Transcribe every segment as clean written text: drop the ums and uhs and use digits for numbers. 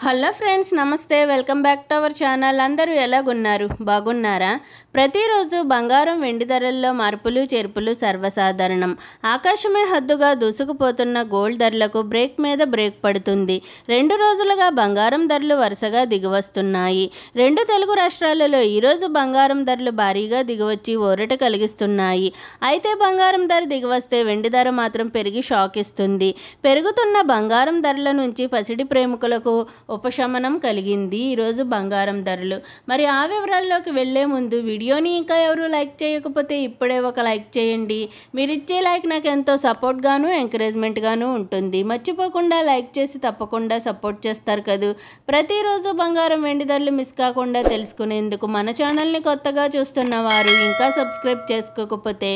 Hello friends, నమస్తే. Welcome back to our channel. అందరూ ఎలాగున్నారు? బాగున్నారా? ప్రతిరోజు బంగారం వెండి ధరల్లో మార్పులు చేర్పులు సర్వసాధారణం. ఆకాశమే హద్దుగా దూసుకుపోతున్న గోల్డ్ ధరలకు బ్రేక్ మీద బ్రేక్ పడుతుంది. 2 రోజులుగా బంగారం ధరలు వరుసగా దిగివస్తున్నాయి. 2 తెలుగు రాష్ట్రాలలో ఈరోజు బంగారం ధరలు భారీగా దిగివచ్చి ఊరట కలిగిస్తున్నాయి. అయితే బంగారం ధర దిగివస్తే వెండి ధర మాత్రం పెరిగి షాక్ ఇస్తుంది. పెరుగుతున్న బంగారం ధరల నుంచి పసిడి ప్రేమికులకు ఉపశమనం కలిగింది ఈరోజు బంగారం ధరలు. మరి ఆ వివరాల్లోకి వెళ్లే ముందు వీడియోని ఇంకా ఎవరు లైక్ చేయకపోతే ఇప్పుడే ఒక లైక్ చేయండి. మీరు ఇచ్చే లైక్ నాకు ఎంతో సపోర్ట్గాను ఎంకరేజ్మెంట్గాను ఉంటుంది. మర్చిపోకుండా లైక్ చేసి తప్పకుండా సపోర్ట్ చేస్తారు కదూ. ప్రతిరోజు బంగారం వెండి ధరలు మిస్ కాకుండా తెలుసుకునేందుకు మన ఛానల్ని కొత్తగా చూస్తున్న వారు ఇంకా సబ్స్క్రైబ్ చేసుకోకపోతే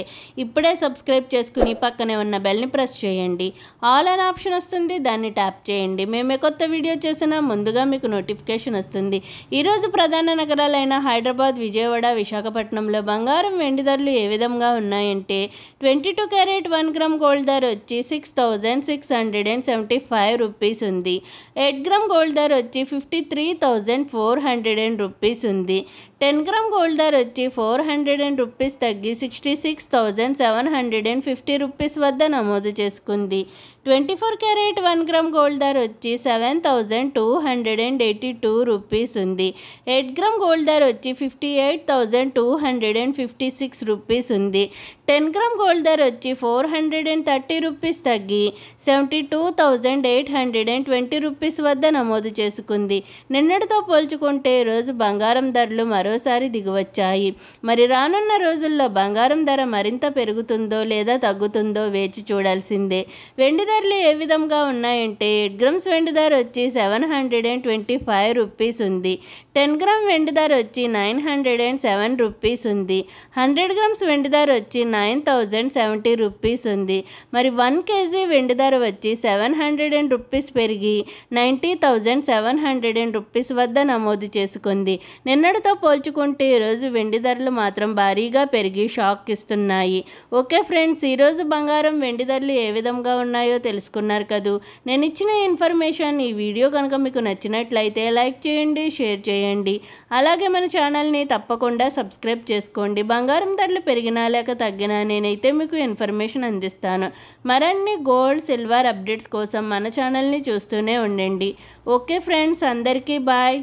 ఇప్పుడే సబ్స్క్రైబ్ చేసుకుని పక్కనే ఉన్న బెల్ని ప్రెస్ చేయండి. ఆల్ అనే ఆప్షన్ వస్తుంది, దాన్ని ట్యాప్ చేయండి. మేమే కొత్త వీడియో చేసిన ముందుగా మీకు నోటిఫికేషన్ వస్తుంది. ఈరోజు ప్రధాన నగరాలైన హైదరాబాద్, విజయవాడ, విశాఖపట్నంలో బంగారం వెండి ధరలు ఏ విధంగా ఉన్నాయంటే 22 క్యారెట్ 1 గ్రామ్ గోల్డ్ ధర వచ్చి 6,675 రూపీస్ ఉంది. 8 గ్రామ్ గోల్డ్ ధర వచ్చి 53,400 రూపీస్ ఉంది. 10 గ్రామ్ గోల్డ్ ధర వచ్చి 400 రూపీస్ తగ్గి 66,750 రూపీస్ వద్ద నమోదు చేసుకుంది. 24 క్యారెట్ 1 గ్రామ్ గోల్డ్ ధర వచ్చి 7,282 రూపీస్ ఉంది. 8 గ్రామ్ గోల్డ్ ధర వచ్చి 58,256 రూపీస్ ఉంది. 10 గ్రామ్ గోల్డ్ ధర వచ్చి 430 రూపీస్ తగ్గి 72,820 రూపీస్ వద్ద నమోదు చేసుకుంది. నిన్నటితో పోల్చుకుంటే రోజు బంగారం ధరలు మరోసారి దిగివచ్చాయి. మరి రానున్న రోజుల్లో బంగారం ధర మరింత పెరుగుతుందో లేదా తగ్గుతుందో వేచి చూడాల్సిందే. వెండి ధరలు ఏ విధంగా ఉన్నాయంటే 8 గ్రామ్స్ వెండి ధర వచ్చి 725 రూపీస్ ఉంది. 10 గ్రామ్ వెండి ధర వచ్చి 907 రూపీస్ ఉంది. 100 గ్రామ్స్ వెండి ధర వచ్చి 9,070 రూపీస్ ఉంది. మరి 1 కేజీ వెండి ధర వచ్చి 700 రూపీస్ పెరిగి 90,700 రూపీస్ వద్ద నమోదు చేసుకుంది. నిన్నటితో పోల్చుకుంటే ఈరోజు వెండి ధరలు మాత్రం భారీగా పెరిగి షాక్ ఇస్తున్నాయి. ఓకే ఫ్రెండ్స్, ఈరోజు బంగారం వెండి ధరలు ఏ విధంగా ఉన్నాయో తెలుసుకున్నారు కదూ. నేను ఇచ్చిన ఇన్ఫర్మేషన్ ఈ వీడియో కనుక మీకు నచ్చినట్లయితే లైక్ చేయండి, షేర్ చేయండి. అలాగే మన ఛానల్ని తప్పకుండా సబ్స్క్రైబ్ చేసుకోండి. బంగారం ధరలు పెరిగినా లేక తగ్గినా నేనైతే మీకు ఇన్ఫర్మేషన్ అందిస్తాను. మరిన్ని గోల్డ్, సిల్వర్ అప్డేట్స్ కోసం మన ఛానల్ని చూస్తూనే ఉండండి. ఓకే ఫ్రెండ్స్, అందరికీ బాయ్.